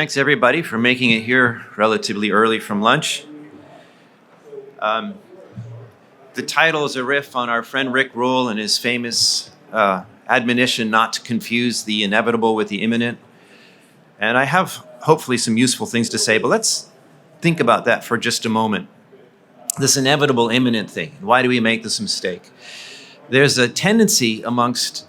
thanks everybody for making it here relatively early from lunch. The title is a riff on our friend Rick Rule and his famous admonition not to confuse the inevitable with the imminent. And I have hopefully some useful things to say, but let's think about that for just a moment. This inevitable imminent thing. Why do we make this mistake? There's a tendency amongst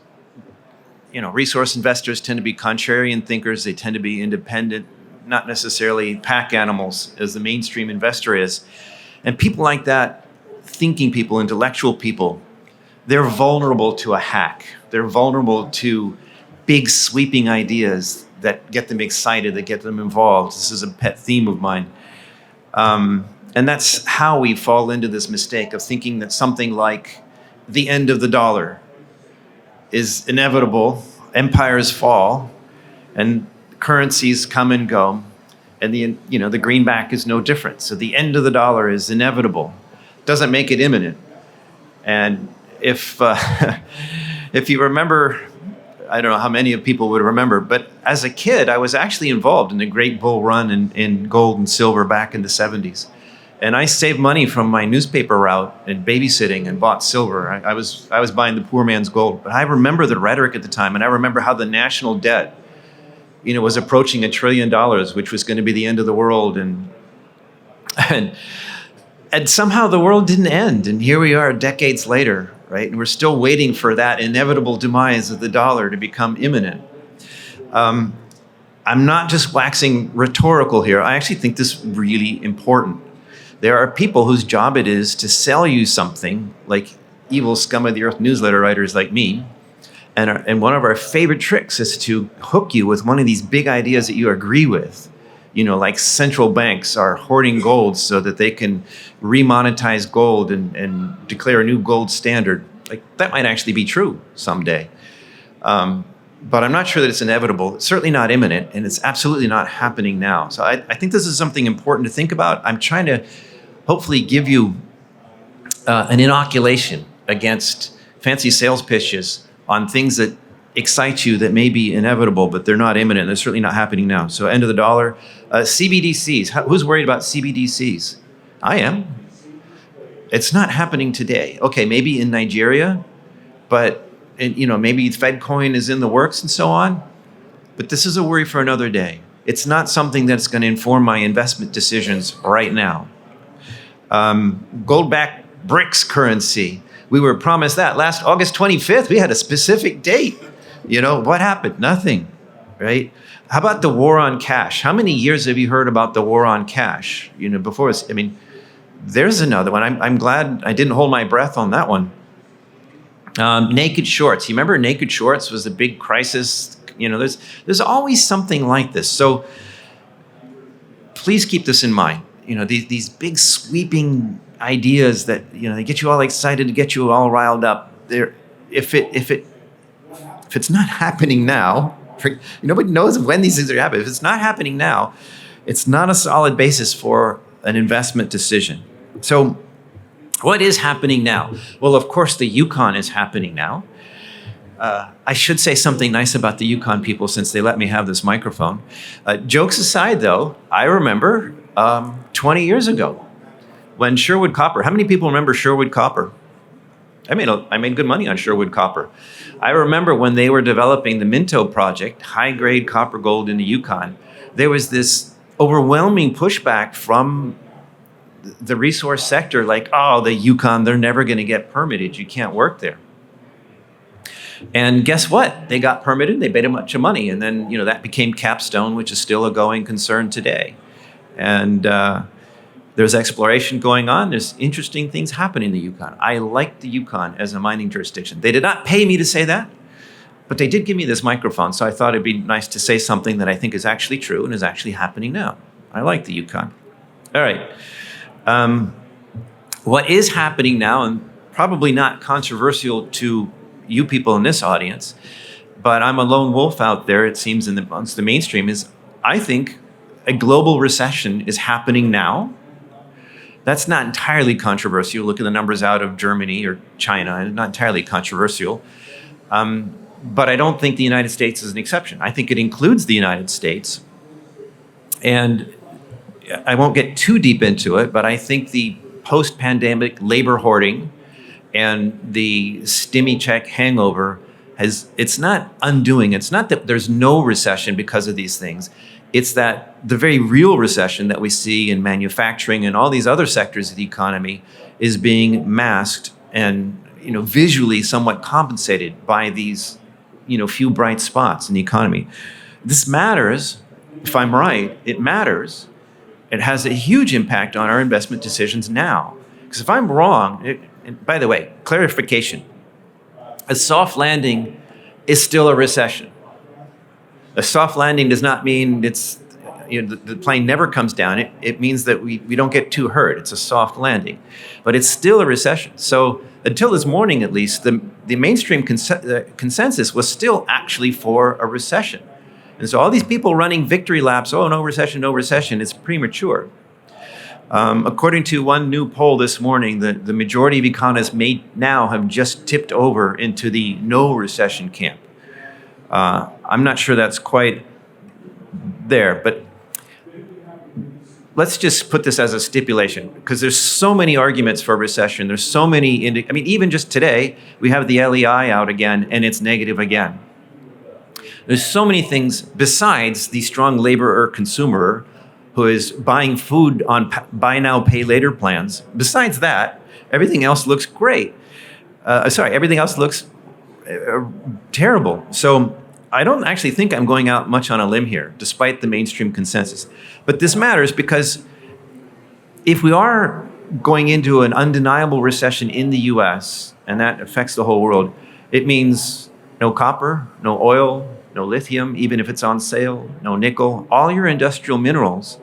resource investors tend to be contrarian thinkers. They tend to be independent, not necessarily pack animals as the mainstream investor is. And people like that, thinking people, intellectual people, they're vulnerable to a hack. They're vulnerable to big sweeping ideas that get them excited, that get them involved. This is a pet theme of mine. And that's how we fall into this mistake of thinking that something like the end of the dollar is inevitable, empires fall, and currencies come and go, and the greenback is no different. So the end of the dollar is inevitable. Doesn't make it imminent. And if you remember, I don't know how many of people would remember, but as a kid, I was actually involved in the great bull run in gold and silver back in the 70s. And I saved money from my newspaper route and babysitting and bought silver. I was buying the poor man's gold. But I remember the rhetoric at the time, and I remember how the national debt, was approaching $1 trillion, which was going to be the end of the world. And somehow the world didn't end. And here we are decades later, right? And we're still waiting for that inevitable demise of the dollar to become imminent. I'm not just waxing rhetorical here. I actually think this is really important. There are people whose job it is to sell you something, like evil scum of the earth newsletter writers like me. And one of our favorite tricks is to hook you with one of these big ideas that you agree with. Like central banks are hoarding gold so that they can remonetize gold and declare a new gold standard. Like that might actually be true someday. But I'm not sure that it's inevitable. It's certainly not imminent, and it's absolutely not happening now. So I think this is something important to think about. I'm trying to hopefully give you an inoculation against fancy sales pitches on things that excite you that may be inevitable, but they're not imminent. They're certainly not happening now. So end of the dollar. CBDCs. Who's worried about CBDCs? I am. It's not happening today. Okay, maybe in Nigeria, but maybe FedCoin is in the works and so on. But this is a worry for another day. It's not something that's going to inform my investment decisions right now. Gold-backed BRICS currency. We were promised that last August 25th. We had a specific date. What happened? Nothing, right? How about the war on cash? How many years have you heard about the war on cash? Before us, there's another one. I'm glad I didn't hold my breath on that one. Naked shorts. You remember naked shorts was the big crisis? There's always something like this. So please keep this in mind. These big sweeping ideas that they get you all excited, to get you all riled up. If it's not happening now, nobody knows when these things are happening. If it's not happening now, it's not a solid basis for an investment decision. So what is happening now? Well, of course, the Yukon is happening now. I should say something nice about the Yukon people since they let me have this microphone. Jokes aside, though, I remember 20 years ago when Sherwood Copper, how many people remember Sherwood Copper? I made good money on Sherwood Copper. I remember when they were developing the Minto project, high-grade copper gold in the Yukon, there was this overwhelming pushback from the resource sector, like, oh, the Yukon, they're never going to get permitted. You can't work there. And guess what? They got permitted. They made a bunch of money. And then, that became Capstone, which is still a going concern today. And there's exploration going on. There's interesting things happening in the Yukon. I like the Yukon as a mining jurisdiction. They did not pay me to say that, but they did give me this microphone. So I thought it'd be nice to say something that I think is actually true and is actually happening now. I like the Yukon. All right. What is happening now, and probably not controversial to you people in this audience, but I'm a lone wolf out there, it seems, amongst the mainstream, is I think a global recession is happening now. That's not entirely controversial. Look at the numbers out of Germany or China, not entirely controversial. But I don't think the United States is an exception. I think it includes the United States. And I won't get too deep into it, but I think the post-pandemic labor hoarding and the stimmy check hangover it's not undoing. It's not that there's no recession because of these things. It's that the very real recession that we see in manufacturing and all these other sectors of the economy is being masked and, visually somewhat compensated by these, few bright spots in the economy. This matters. If I'm right, it matters. It has a huge impact on our investment decisions now. Because if I'm wrong, and by the way, clarification, a soft landing is still a recession. A soft landing does not mean the plane never comes down. It means that we don't get too hurt. It's a soft landing. But it's still a recession. So until this morning, at least, the mainstream consensus was still actually for a recession. And so all these people running victory laps, oh, no recession, it's premature. According to one new poll this morning, the majority of economists now have just tipped over into the no recession camp. I'm not sure that's quite there, but let's just put this as a stipulation, because there's so many arguments for a recession. There's so many, even just today, we have the LEI out again, and it's negative again. There's so many things besides the strong laborer consumer who is buying food on buy now, pay later plans. Besides that, everything else looks great. Everything else looks terrible. So I don't actually think I'm going out much on a limb here, despite the mainstream consensus. But this matters because if we are going into an undeniable recession in the US, and that affects the whole world, it means no copper, no oil, no lithium, even if it's on sale, no nickel, all your industrial minerals.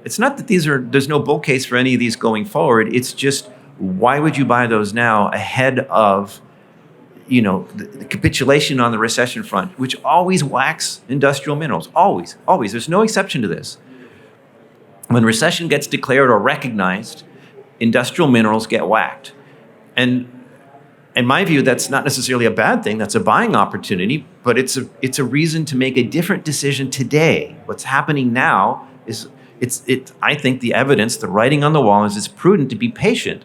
It's not that there's no bull case for any of these going forward. It's just, why would you buy those now ahead of, the capitulation on the recession front, which always whacks industrial minerals, always. There's no exception to this. When recession gets declared or recognized, industrial minerals get whacked. And in my view, that's not necessarily a bad thing. That's a buying opportunity, but it's a reason to make a different decision today. What's happening now is I think the evidence, the writing on the wall is it's prudent to be patient,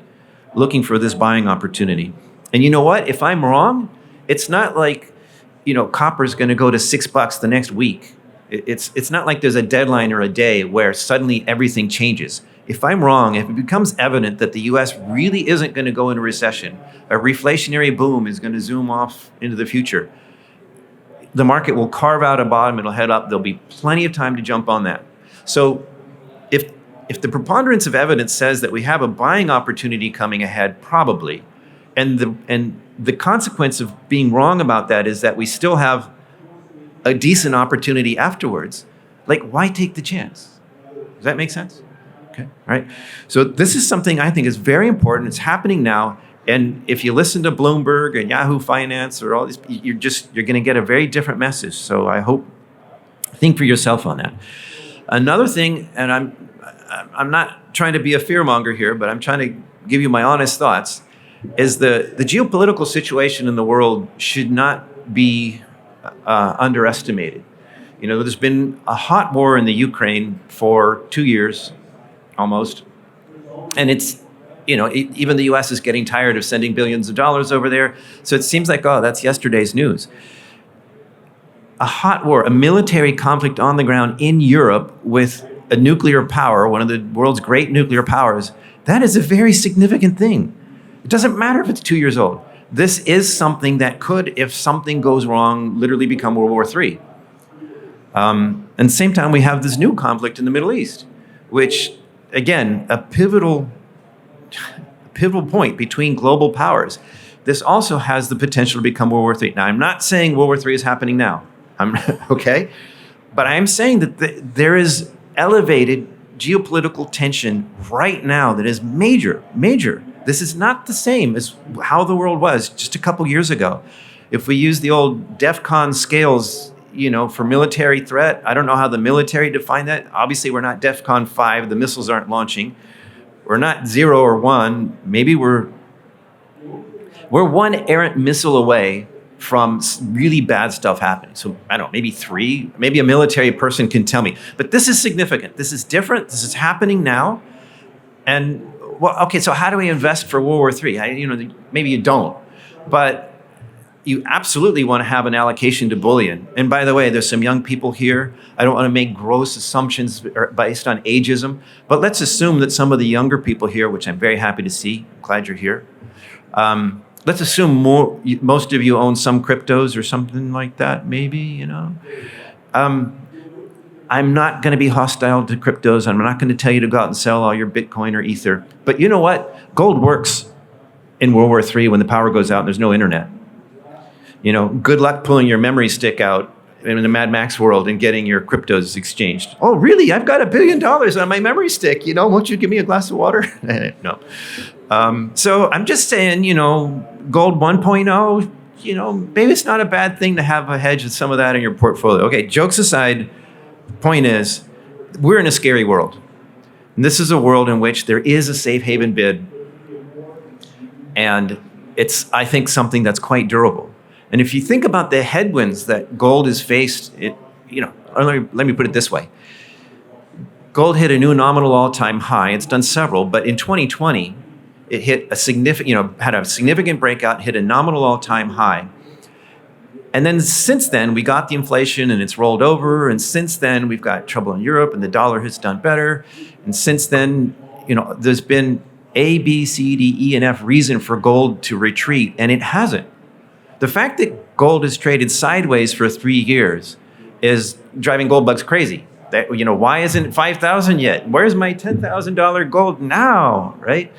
looking for this buying opportunity. And you know what? If I'm wrong, it's not like, copper's going to go to $6 the next week. It's not like there's a deadline or a day where suddenly everything changes. If I'm wrong, if it becomes evident that the U.S. really isn't going to go into recession, a reflationary boom is going to zoom off into the future, the market will carve out a bottom, it'll head up, there'll be plenty of time to jump on that. So if the preponderance of evidence says that we have a buying opportunity coming ahead, probably, and the consequence of being wrong about that is that we still have a decent opportunity afterwards, like, why take the chance? Does that make sense? Okay, all right. So this is something I think is very important. It's happening now. And if you listen to Bloomberg and Yahoo Finance or all these, you're going to get a very different message. So think for yourself on that. Another thing, and I'm not trying to be a fearmonger here, but I'm trying to give you my honest thoughts, is the geopolitical situation in the world should not be underestimated. There's been a hot war in the Ukraine for 2 years, almost. And it's, even the US is getting tired of sending billions of dollars over there. So it seems like, that's yesterday's news. A hot war, a military conflict on the ground in Europe with a nuclear power, one of the world's great nuclear powers, that is a very significant thing. It doesn't matter if it's 2 years old. This is something that could, if something goes wrong, literally become World War III. And at the same time, we have this new conflict in the Middle East, which, again, a pivotal point between global powers. This also has the potential to become World War III. Now, I'm not saying World War III is happening now, okay? But I'm saying that there is elevated geopolitical tension right now that is major. This is not the same as how the world was just a couple years ago. If we use the old DEFCON scales, for military threat, I don't know how the military define that. Obviously, we're not DEFCON 5. The missiles aren't launching. We're not 0 or 1. Maybe we're one errant missile away from really bad stuff happening. So I don't know, maybe 3, maybe a military person can tell me. But this is significant. This is different. This is happening now. And well, okay, so how do we invest for World War III? Maybe you don't, but you absolutely want to have an allocation to bullion. And by the way, there's some young people here. I don't want to make gross assumptions based on ageism, but let's assume that some of the younger people here, which I'm very happy to see, I'm glad you're here. Let's assume most of you own some cryptos or something like that, maybe, I'm not going to be hostile to cryptos. I'm not going to tell you to go out and sell all your Bitcoin or Ether. But you know what? Gold works in World War III when the power goes out and there's no internet. Good luck pulling your memory stick out in the Mad Max world and getting your cryptos exchanged. Oh, really? I've got $1 billion on my memory stick. Won't you give me a glass of water? No. So I'm just saying, gold 1.0, maybe it's not a bad thing to have a hedge of some of that in your portfolio. Okay, jokes aside, point is, we're in a scary world. And this is a world in which there is a safe haven bid. And it's, I think, something that's quite durable. And if you think about the headwinds that gold has faced, let me put it this way. Gold hit a new nominal all-time high. It's done several, but in 2020, it hit a significant breakout, hit a nominal all-time high. And then since then, we got the inflation and it's rolled over. And since then, we've got trouble in Europe and the dollar has done better. And since then, there's been A, B, C, D, E, and F reason for gold to retreat, and it hasn't. The fact that gold has traded sideways for 3 years is driving gold bugs crazy. Why isn't it 5,000 yet? Where's my $10,000 gold now, right?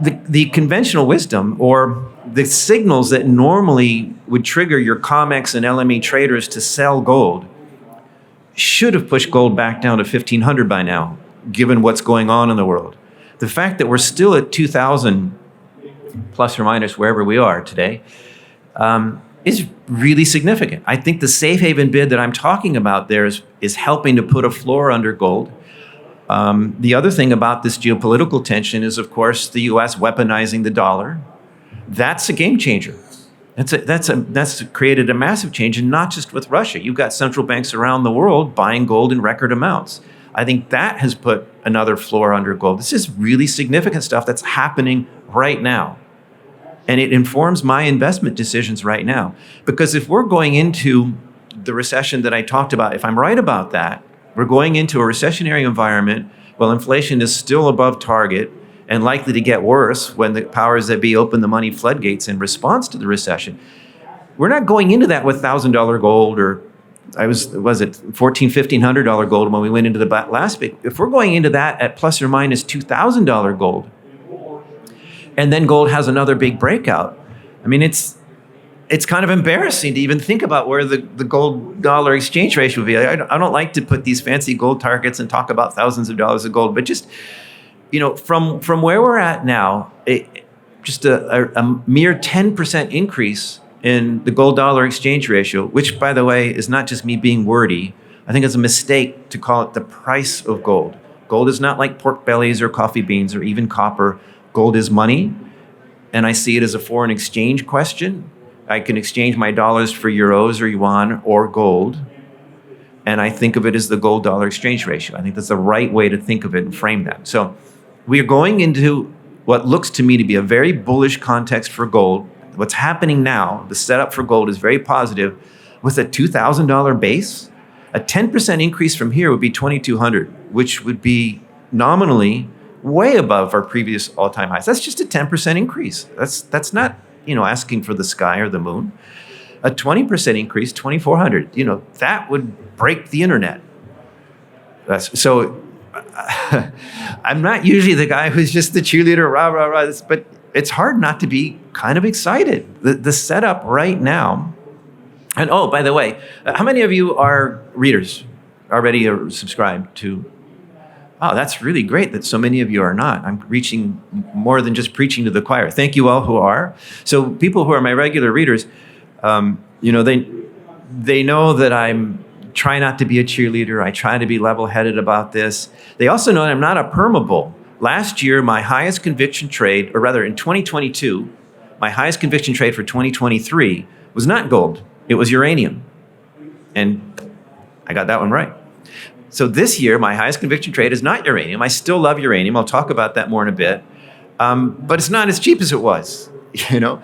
The conventional wisdom, or the signals that normally would trigger your COMEX and LME traders to sell gold, should have pushed gold back down to 1,500 by now, given what's going on in the world. The fact that we're still at 2,000, plus or minus wherever we are today, is really significant. I think the safe haven bid that I'm talking about there is helping to put a floor under gold. The other thing about this geopolitical tension is, of course, the U.S. weaponizing the dollar. That's a game changer. That's created a massive change, and not just with Russia. You've got central banks around the world buying gold in record amounts. I think that has put another floor under gold. This is really significant stuff that's happening right now. And it informs my investment decisions right now. Because if we're going into the recession that I talked about, if I'm right about that, we're going into a recessionary environment while inflation is still above target and likely to get worse when the powers that be open the money floodgates in response to the recession. We're not going into that with $1,000 gold, or $1,400, $1,500 gold when we went into the last big. If we're going into that at plus or minus $2,000 gold, and then gold has another big breakout, I mean, it's kind of embarrassing to even think about where the gold-dollar exchange ratio would be. I don't like to put these fancy gold targets and talk about thousands of dollars of gold, but just, from where we're at now, just a mere 10% increase in the gold-dollar exchange ratio, which, by the way, is not just me being wordy. I think it's a mistake to call it the price of gold. Gold is not like pork bellies or coffee beans or even copper. Gold is money, and I see it as a foreign exchange question. I can exchange my dollars for euros or yuan or gold, and I think of it as the gold-dollar exchange ratio. I think that's the right way to think of it and frame that. So we are going into what looks to me to be a very bullish context for gold. What's happening now, the setup for gold is very positive. With a $2,000 base, a 10% increase from here would be $2,200, which would be nominally way above our previous all-time highs. That's just a 10% increase. That's not, asking for the sky or the moon. A 20% increase, $2,400, that would break the internet. So I'm not usually the guy who's just the cheerleader, rah, rah, rah, but it's hard not to be kind of excited. The setup right now, and oh, by the way, how many of you are readers already or subscribed to? Oh, that's really great that so many of you are not. I'm reaching more than just preaching to the choir. Thank you all who are. So people who are my regular readers, they know that I'm try not to be a cheerleader. I try to be level-headed about this. They also know that I'm not a perma bull. Last year, my highest conviction trade, or rather in 2022, my highest conviction trade for 2023 was not gold, it was uranium. And I got that one right. So this year, my highest conviction trade is not uranium. I still love uranium. I'll talk about that more in a bit. But it's not as cheap as it was, you know.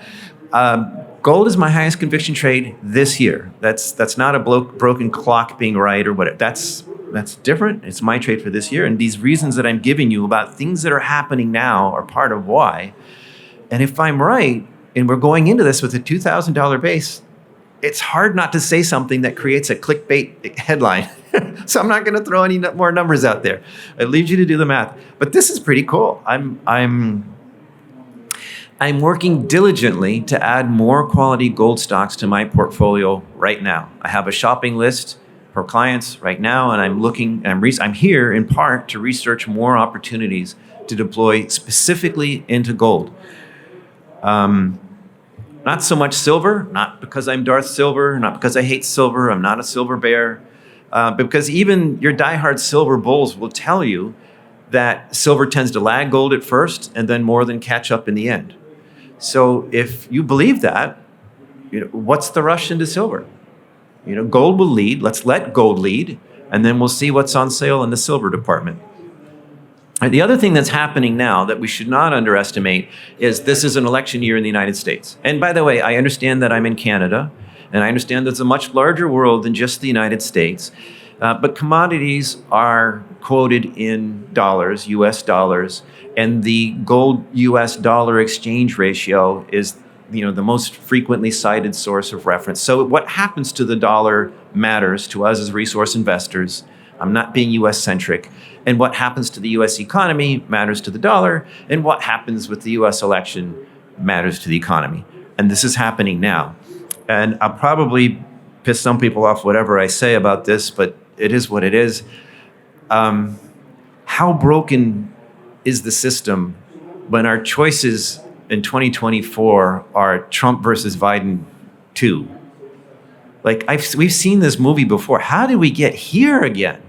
Gold is my highest conviction trade this year. That's not a broken clock being right or whatever. That's different. It's my trade for this year. And these reasons that I'm giving you about things that are happening now are part of why. And if I'm right, and we're going into this with a $2,000 base, it's hard not to say something that creates a clickbait headline. So I'm not going to throw any more numbers out there. I leave you to do the math. But this is pretty cool. I'm working diligently to add more quality gold stocks to my portfolio right now. I have a shopping list for clients right now, and I'm here in part to research more opportunities to deploy specifically into gold. Not so much silver, not because I'm Darth Silver, not because I hate silver, I'm not a silver bear, but because even your diehard silver bulls will tell you that silver tends to lag gold at first and then more than catch up in the end. So if you believe that, what's the rush into silver? Gold will lead, let's let gold lead, and then we'll see what's on sale in the silver department. The other thing that's happening now that we should not underestimate is this is an election year in the United States. And by the way, I understand that I'm in Canada, and I understand there's a much larger world than just the United States. But commodities are quoted in dollars, US dollars, and the gold US dollar exchange ratio is the most frequently cited source of reference. So what happens to the dollar matters to us as resource investors. I'm not being US centric. And what happens to the US economy matters to the dollar, and what happens with the US election matters to the economy. And this is happening now. And I'll probably piss some people off whatever I say about this, but it is what it is. How broken is the system when our choices in 2024 are Trump versus Biden 2? We've seen this movie before. How did we get here again?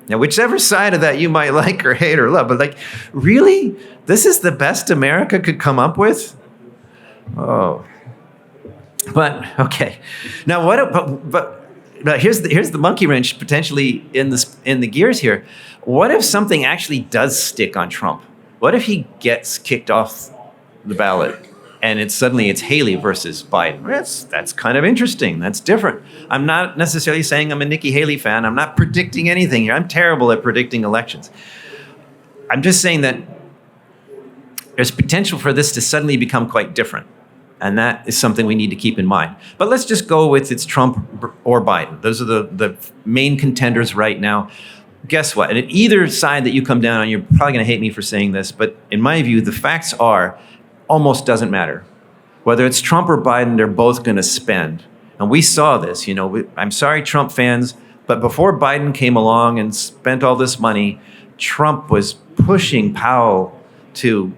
Now, whichever side of that you might like or hate or love, but really? This is the best America could come up with? Oh. But, okay. Now, but here's the monkey wrench potentially in the gears here. What if something actually does stick on Trump? What if he gets kicked off the ballot and it's Haley versus Biden? That's kind of interesting. That's different. I'm not necessarily saying I'm a Nikki Haley fan. I'm not predicting anything here. I'm terrible at predicting elections. I'm just saying that there's potential for this to suddenly become quite different. And that is something we need to keep in mind. But let's just go with it's Trump or Biden. Those are the main contenders right now. Guess what? And at either side that you come down on, you're probably going to hate me for saying this, but in my view, the facts are almost doesn't matter. Whether it's Trump or Biden, they're both going to spend. And we saw this, I'm sorry, Trump fans, but before Biden came along and spent all this money, Trump was pushing Powell to,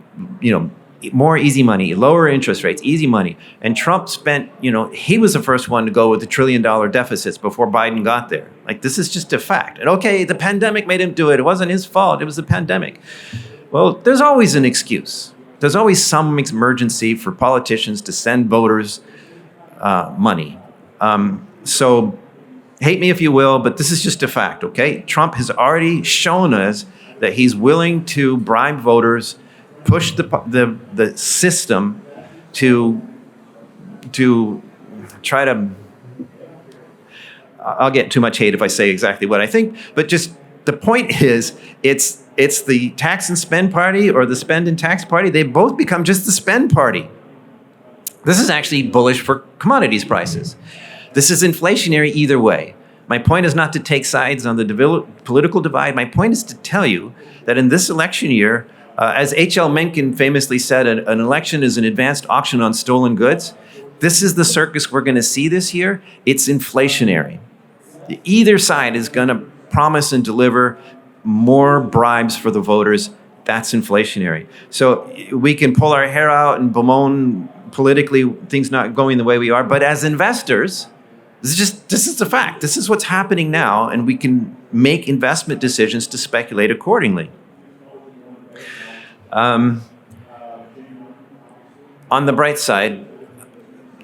more easy money, lower interest rates, easy money. And Trump spent, he was the first one to go with the $1 trillion deficits before Biden got there. This is just a fact. And okay, the pandemic made him do it. It wasn't his fault. It was the pandemic. Well, there's always an excuse. There's always some emergency for politicians to send voters money. So hate me if you will, but this is just a fact, okay? Trump has already shown us that he's willing to bribe voters, push the system to try to, I'll get too much hate if I say exactly what I think, but just the point is, it's the tax and spend party or the spend and tax party. They both become just the spend party. This is actually bullish for commodities prices. This is inflationary either way. My point is not to take sides on the political divide. My point is to tell you that in this election year, as H.L. Mencken famously said, an election is an advanced auction on stolen goods. This is the circus we're going to see this year. It's inflationary. Either side is going to promise and deliver more bribes for the voters. That's inflationary. So we can pull our hair out and bemoan politically things not going the way we are. But as investors, this is the fact. This is what's happening now, and we can make investment decisions to speculate accordingly. On the bright side,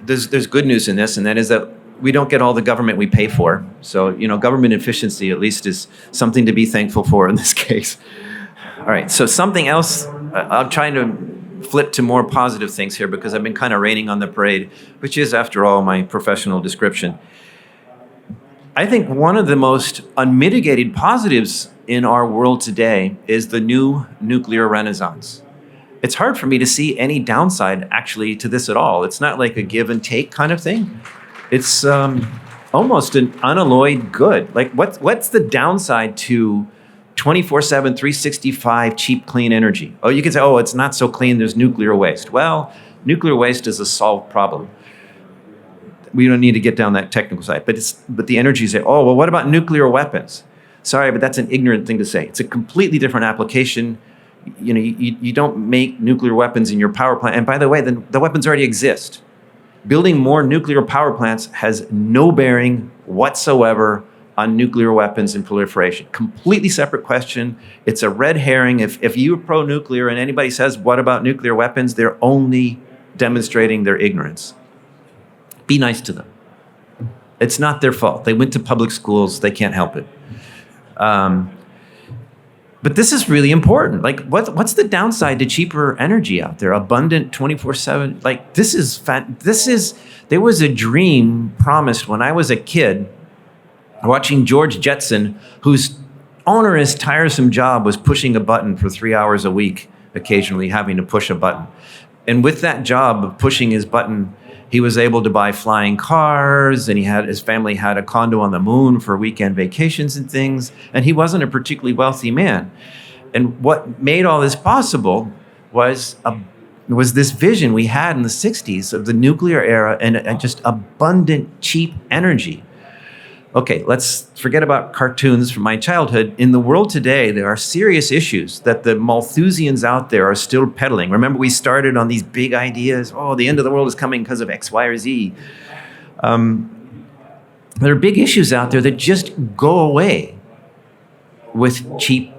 there's good news in this, and that is that we don't get all the government we pay for. So, government efficiency at least is something to be thankful for in this case. All right, so something else, I'm trying to flip to more positive things here because I've been kind of raining on the parade, which is, after all, my professional description. I think one of the most unmitigated positives in our world today is the new nuclear renaissance. It's hard for me to see any downside actually to this at all. It's not like a give and take kind of thing. It's almost an unalloyed good. Like what's the downside to 24/7, 365 cheap, clean energy? Oh, you can say, oh, it's not so clean, there's nuclear waste. Well, nuclear waste is a solved problem. We don't need to get down that technical side. But the energy say, oh, well, what about nuclear weapons? Sorry, but that's an ignorant thing to say. It's a completely different application. You don't make nuclear weapons in your power plant. And by the way, the weapons already exist. Building more nuclear power plants has no bearing whatsoever on nuclear weapons and proliferation. Completely separate question. It's a red herring. If you're pro-nuclear and anybody says, what about nuclear weapons? They're only demonstrating their ignorance. Be nice to them. It's not their fault. They went to public schools. They can't help it. But this is really important. Like, what's the downside to cheaper energy out there? Abundant 24/7. Like, there was a dream promised when I was a kid, watching George Jetson, whose onerous, tiresome job was pushing a button for 3 hours a week, occasionally having to push a button. And with that job of pushing his button, he was able to buy flying cars, and his family had a condo on the moon for weekend vacations and things, and he wasn't a particularly wealthy man. And what made all this possible was this vision we had in the 60s of the nuclear era and just abundant, cheap energy. Okay, let's forget about cartoons from my childhood. In the world today, there are serious issues that the Malthusians out there are still peddling. Remember, we started on these big ideas. Oh, the end of the world is coming because of X, Y, or Z. There are big issues out there that just go away with cheap,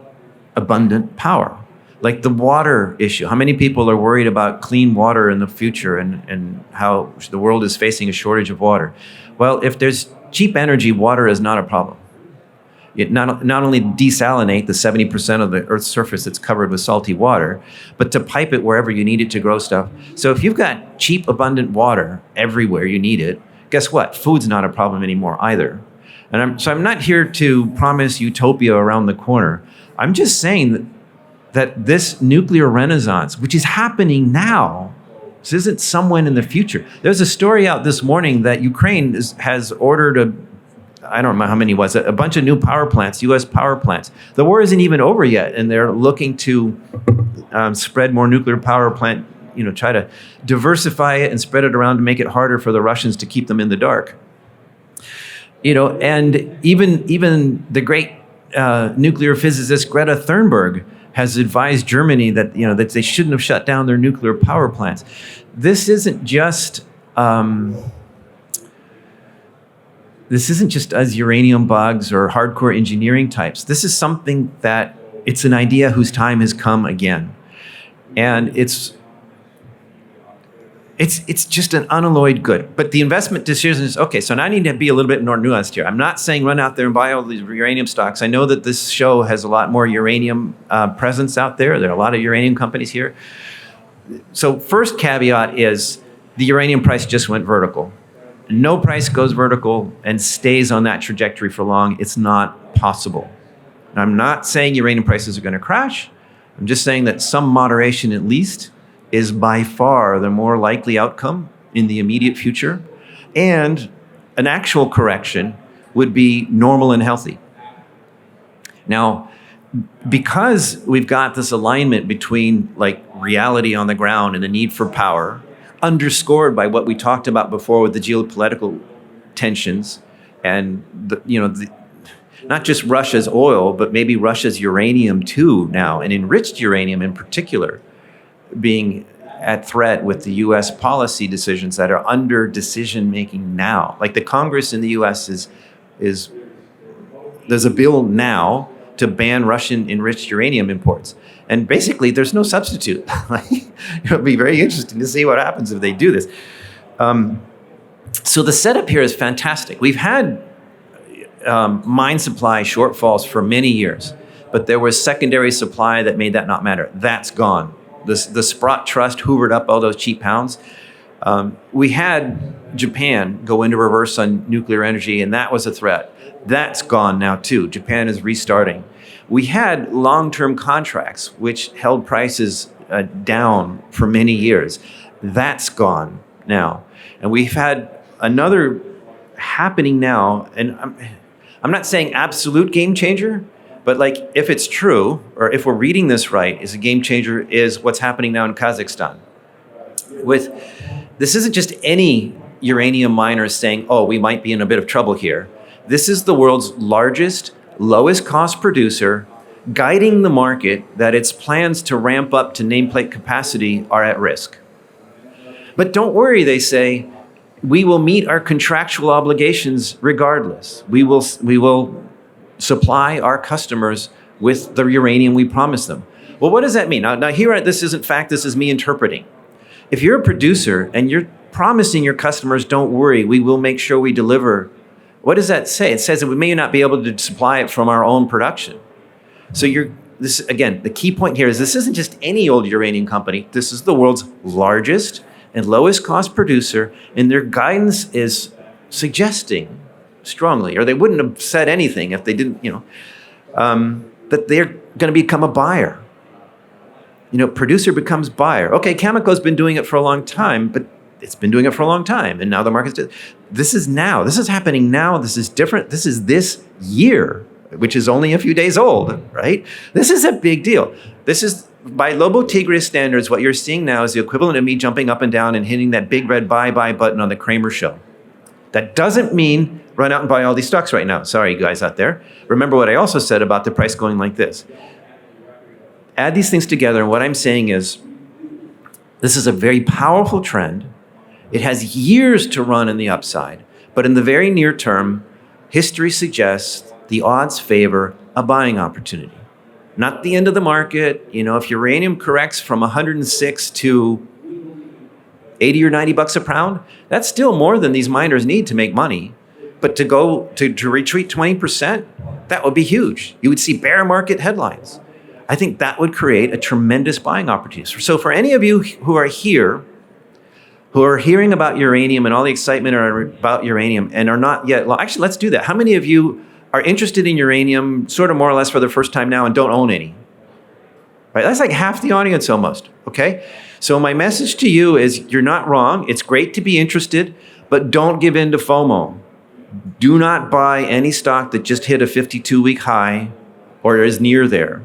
abundant power. Like the water issue. How many people are worried about clean water in the future and how the world is facing a shortage of water? Well, if there's cheap energy, water is not a problem. It not only desalinate the 70% of the Earth's surface that's covered with salty water, but to pipe it wherever you need it to grow stuff. So if you've got cheap, abundant water everywhere you need it, guess what? Food's not a problem anymore either. And I'm not here to promise utopia around the corner. I'm just saying that this nuclear renaissance, which is happening now, this isn't someone in the future. There's a story out this morning that Ukraine has ordered I don't know how many it was, a bunch of new power plants, U.S. power plants. The war isn't even over yet, and they're looking to spread more nuclear power plant, try to diversify it and spread it around to make it harder for the Russians to keep them in the dark. And even the great nuclear physicist Greta Thunberg has advised Germany that that they shouldn't have shut down their nuclear power plants. This isn't just us uranium bugs or hardcore engineering types. This is something that it's an idea whose time has come again, and it's just an unalloyed good. But the investment decision is, okay, so now I need to be a little bit more nuanced here. I'm not saying run out there and buy all these uranium stocks. I know that this show has a lot more uranium presence out there. There are a lot of uranium companies here. So first caveat is the uranium price just went vertical. No price goes vertical and stays on that trajectory for long. It's not possible. And I'm not saying uranium prices are going to crash. I'm just saying that some moderation at least is by far the more likely outcome in the immediate future. And an actual correction would be normal and healthy. Now, because we've got this alignment between reality on the ground and the need for power, underscored by what we talked about before with the geopolitical tensions and not just Russia's oil, but maybe Russia's uranium too now, and enriched uranium in particular, being at threat with the U.S. policy decisions that are under decision making now. Like the Congress in the U.S. is there's a bill now to ban Russian enriched uranium imports. And basically, there's no substitute. It'll be very interesting to see what happens if they do this. So the setup here is fantastic. We've had mine supply shortfalls for many years, but there was secondary supply that made that not matter. That's gone. The Sprott Trust hoovered up all those cheap pounds. We had Japan go into reverse on nuclear energy, and that was a threat. That's gone now too. Japan is restarting. We had long-term contracts which held prices down for many years. That's gone now. And we've had another happening now, and I'm not saying absolute game changer, but like if it's true, or if we're reading this right, is a game changer is what's happening now in Kazakhstan. This isn't just any uranium miners saying, oh, we might be in a bit of trouble here. This is the world's largest, lowest cost producer guiding the market that its plans to ramp up to nameplate capacity are at risk. But don't worry, they say, we will meet our contractual obligations regardless. We will supply our customers with the uranium we promised them. Well, what does that mean? Now here, this isn't fact, this is me interpreting. If you're a producer and you're promising your customers, don't worry, we will make sure we deliver, what does that say? It says that we may not be able to supply it from our own production. So this again, the key point here is this isn't just any old uranium company. This is the world's largest and lowest cost producer, and their guidance is suggesting strongly, or they wouldn't have said anything if they didn't, that they're going to become a buyer. Producer becomes buyer. Okay, Cameco's been doing it for a long time, but it's been doing it for a long time, and now the market's this is now. This is happening now. This is different. This is this year, which is only a few days old, right? This is a big deal. This is, by Lobo Tiggre standards, what you're seeing now is the equivalent of me jumping up and down and hitting that big red buy button on the Kramer show. That doesn't mean run out and buy all these stocks right now. Sorry, guys out there. Remember what I also said about the price going like this. Add these things together, and what I'm saying is this is a very powerful trend. It has years to run in the upside, but in the very near term, history suggests the odds favor a buying opportunity. Not the end of the market. If uranium corrects from 106 to 80 or 90 bucks a pound, that's still more than these miners need to make money. But to go to retreat 20%, that would be huge. You would see bear market headlines. I think that would create a tremendous buying opportunity. So for any of you who are here, who are hearing about uranium and all the excitement about uranium and are not yet, actually, let's do that. How many of you are interested in uranium sort of more or less for the first time now and don't own any? Right? That's like half the audience almost, okay? So my message to you is you're not wrong. It's great to be interested, but don't give in to FOMO. Do not buy any stock that just hit a 52-week high or is near there.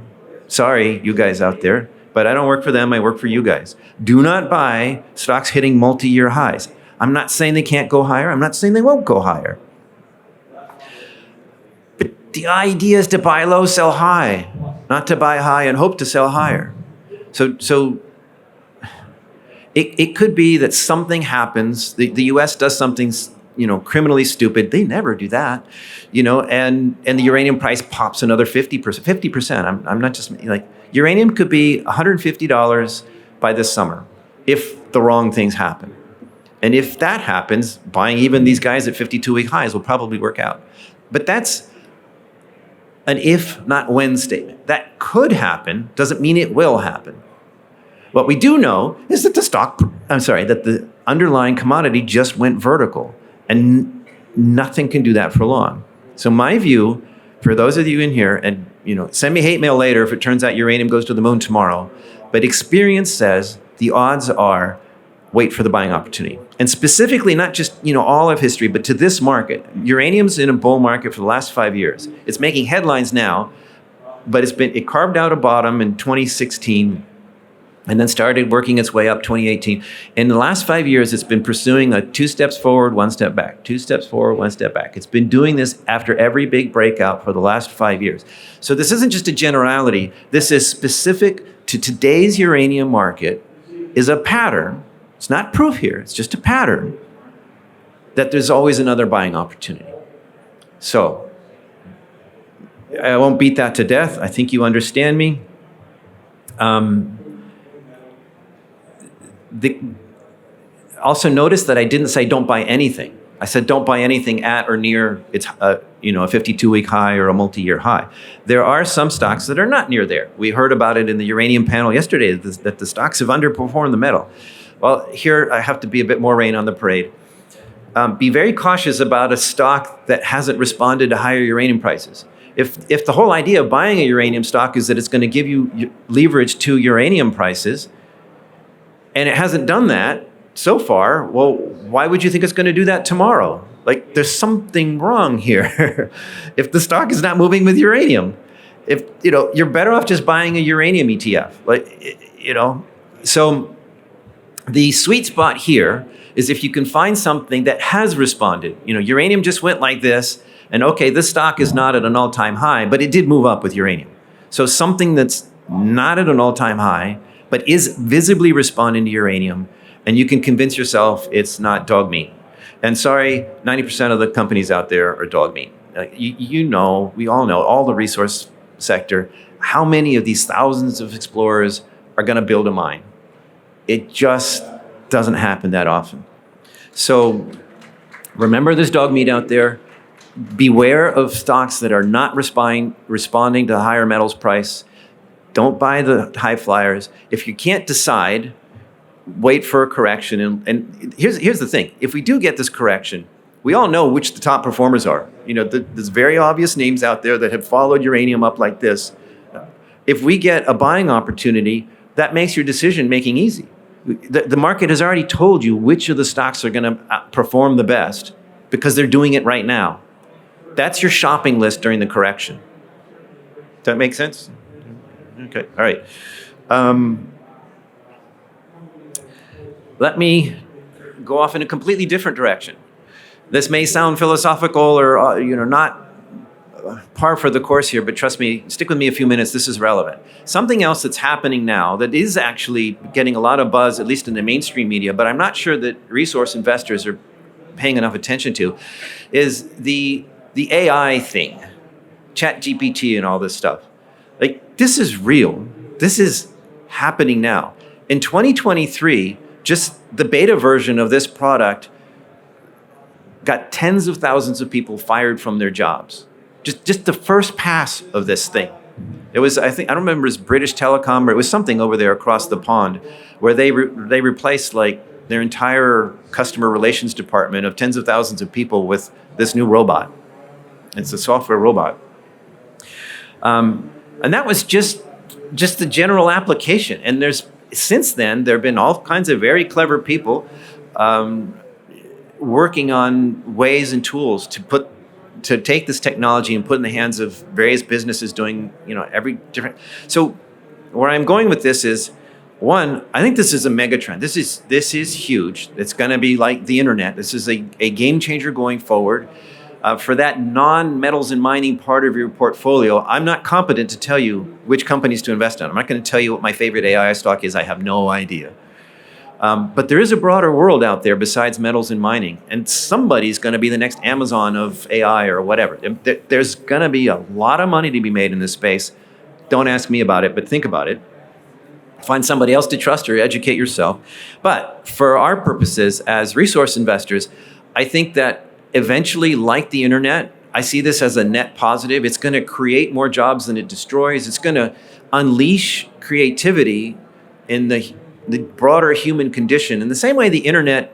Sorry, you guys out there, but I don't work for them. I work for you guys. Do not buy stocks hitting multi-year highs. I'm not saying they can't go higher. I'm not saying they won't go higher. But the idea is to buy low, sell high, not to buy high and hope to sell higher. So it could be that something happens. The U.S. does something criminally stupid. They never do that, and the uranium price pops another 50%. 50%. I'm not just like, uranium could be $150 by this summer if the wrong things happen. And if that happens, buying even these guys at 52-week highs will probably work out. But that's an if, not when statement. That could happen, doesn't mean it will happen. What we do know is that that the underlying commodity just went vertical. And nothing can do that for long. So my view, for those of you in here, and send me hate mail later if it turns out uranium goes to the moon tomorrow, but experience says the odds are wait for the buying opportunity. And specifically, not just all of history, but to this market. Uranium's in a bull market for the last 5 years. It's making headlines now, but it carved out a bottom in 2016. And then started working its way up 2018. In the last 5 years, it's been pursuing a 2 steps forward, 1 step back, 2 steps forward, 1 step back. It's been doing this after every big breakout for the last 5 years. So this isn't just a generality. This is specific to today's uranium market, is a pattern. It's not proof here. It's just a pattern that there's always another buying opportunity. So I won't beat that to death. I think you understand me. Also notice that I didn't say don't buy anything. I said don't buy anything at or near its a 52-week high or a multi-year high. There are some stocks that are not near there. We heard about it in the uranium panel yesterday, that the stocks have underperformed the metal. Well, here I have to be a bit more rain on the parade. Be very cautious about a stock that hasn't responded to higher uranium prices. If the whole idea of buying a uranium stock is that it's going to give you leverage to uranium prices, and it hasn't done that so far, well, why would you think it's going to do that tomorrow? Like, there's something wrong here. If the stock is not moving with uranium, you're better off just buying a uranium ETF. So the sweet spot here is if you can find something that has responded. Uranium just went like this, and okay, this stock is not at an all-time high, but it did move up with uranium. So something that's not at an all-time high, but is visibly responding to uranium, and you can convince yourself it's not dog meat. And sorry, 90% of the companies out there are dog meat. We all know, all the resource sector, how many of these thousands of explorers are going to build a mine. It just doesn't happen that often. So remember, there's dog meat out there. Beware of stocks that are not responding to the higher metals price. Don't buy the high flyers. If you can't decide, wait for a correction. And here's the thing. If we do get this correction, we all know which the top performers are. There's very obvious names out there that have followed uranium up like this. If we get a buying opportunity, that makes your decision making easy. The market has already told you which of the stocks are going to perform the best because they're doing it right now. That's your shopping list during the correction. Does that make sense? Okay, all right. Let me go off in a completely different direction. This may sound philosophical or not par for the course here, but trust me, stick with me a few minutes, this is relevant. Something else that's happening now that is actually getting a lot of buzz, at least in the mainstream media, but I'm not sure that resource investors are paying enough attention to, is the AI thing, ChatGPT and all this stuff. Like, this is real. This is happening now. In 2023, just the beta version of this product got tens of thousands of people fired from their jobs. Just the first pass of this thing. It was, I don't remember, it was British Telecom, or it was something over there across the pond where they replaced like their entire customer relations department of tens of thousands of people with this new robot. It's a software robot. And that was just the general application. And since then, there have been all kinds of very clever people working on ways and tools to take this technology and put in the hands of various businesses doing, every different. So where I'm going with this is, one, I think this is a mega trend. This is huge. It's going to be like the internet. This is a game changer going forward. For that non-metals and mining part of your portfolio, I'm not competent to tell you which companies to invest in. I'm not going to tell you what my favorite AI stock is. I have no idea. But there is a broader world out there besides metals and mining, and somebody's going to be the next Amazon of AI or whatever. There's going to be a lot of money to be made in this space. Don't ask me about it, but think about it. Find somebody else to trust or educate yourself. But for our purposes as resource investors, I think that eventually, like the internet, I see this as a net positive. It's going to create more jobs than it destroys. It's going to unleash creativity in the broader human condition. In the same way the internet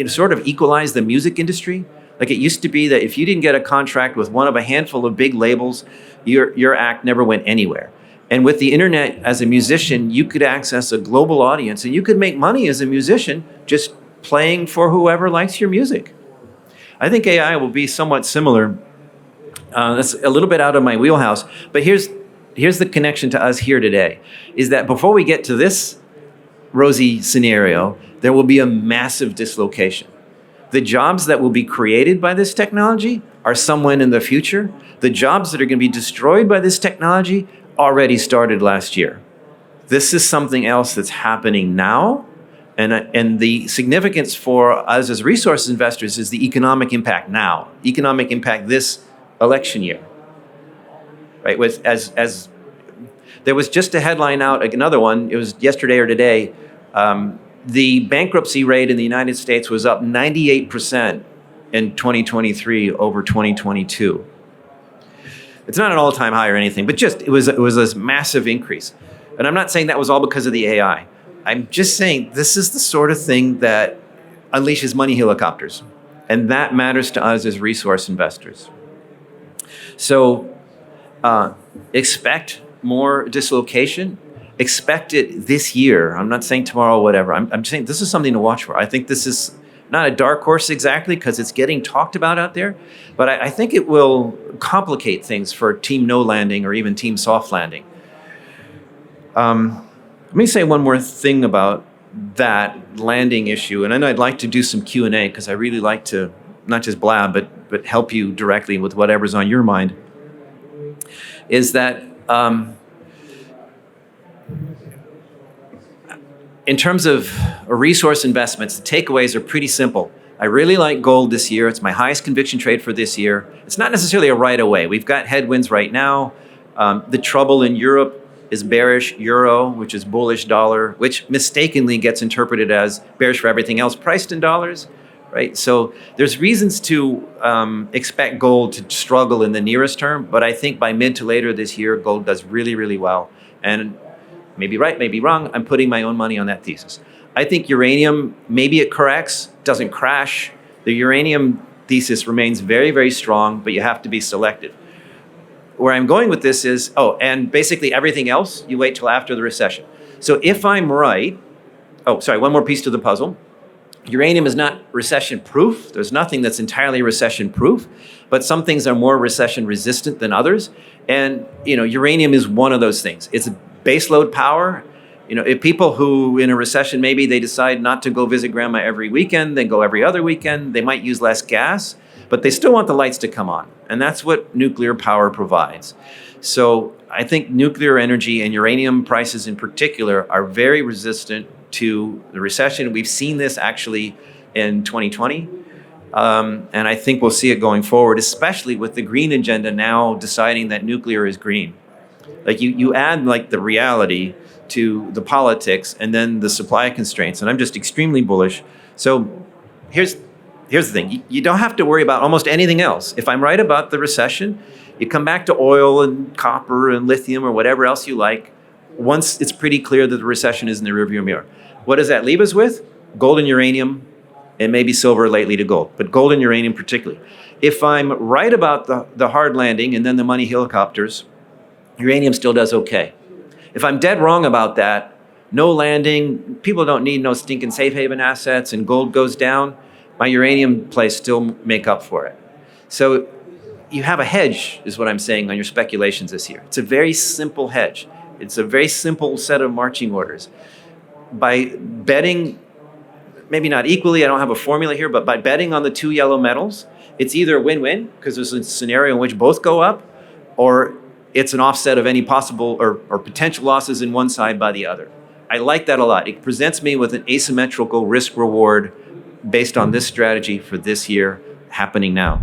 sort of equalized the music industry. Like, it used to be that if you didn't get a contract with one of a handful of big labels, your act never went anywhere. And with the internet, as a musician, you could access a global audience, and you could make money as a musician just playing for whoever likes your music. I think AI will be somewhat similar. That's a little bit out of my wheelhouse, but here's the connection to us here today, is that before we get to this rosy scenario, there will be a massive dislocation. The jobs that will be created by this technology are somewhere in the future. The jobs that are going to be destroyed by this technology already started last year. This is something else that's happening now. And the significance for us as resource investors is the economic impact now, economic impact this election year. right? With as there was just a headline out, another one. It was yesterday or today. The bankruptcy rate in the United States was up 98% in 2023 over 2022. It's not an all-time high or anything, but just it was a massive increase. And I'm not saying that was all because of the AI. I'm just saying this is the sort of thing that unleashes money helicopters. And that matters to us as resource investors. So expect more dislocation. Expect it this year. I'm not saying tomorrow, whatever. I'm saying this is something to watch for. I think this is not a dark horse exactly because it's getting talked about out there, but I think it will complicate things for team no landing or even team soft landing. Let me say one more thing about that landing issue, and then I'd like to do some Q&A because I really like to not just blab, but help you directly with whatever's on your mind, is that in terms of resource investments, the takeaways are pretty simple. I really like gold this year. It's my highest conviction trade for this year. It's not necessarily a right away. We've got headwinds right now. The trouble in Europe is bearish euro, which is bullish dollar, which mistakenly gets interpreted as bearish for everything else priced in dollars, right? So there's reasons to expect gold to struggle in the nearest term, but I think by mid to later this year, gold does really, really well. And maybe right, maybe wrong, I'm putting my own money on that thesis. I think uranium, maybe it corrects, doesn't crash. The uranium thesis remains very, very strong, but you have to be selective. Where I'm going with this is, and basically everything else, you wait till after the recession. So if I'm right, one more piece to the puzzle. Uranium is not recession proof. There's nothing that's entirely recession proof, but some things are more recession resistant than others. And, uranium is one of those things. It's baseload power. If people who in a recession, maybe they decide not to go visit grandma every weekend, they go every other weekend, they might use less gas, but they still want the lights to come on. And that's what nuclear power provides. So I think nuclear energy and uranium prices in particular are very resistant to the recession. We've seen this actually in 2020. And I think we'll see it going forward, especially with the green agenda now deciding that nuclear is green. Like you add like the reality to the politics and then the supply constraints. And I'm just extremely bullish. So here's the thing. You don't have to worry about almost anything else. If I'm right about the recession, you come back to oil and copper and lithium or whatever else you like once it's pretty clear that the recession is in the rearview mirror. What does that leave us with? Gold and uranium, and maybe silver lately to gold, but gold and uranium particularly. If I'm right about the hard landing and then the money helicopters, uranium still does okay. If I'm dead wrong about that, no landing, people don't need no stinking safe haven assets, and gold goes down, my uranium plays still make up for it. So you have a hedge, is what I'm saying, on your speculations this year. It's a very simple hedge. It's a very simple set of marching orders. By betting, maybe not equally, I don't have a formula here, but by betting on the two yellow metals, it's either a win-win, because there's a scenario in which both go up, or it's an offset of any possible or potential losses in one side by the other. I like that a lot. It presents me with an asymmetrical risk-reward based on this strategy for this year happening now.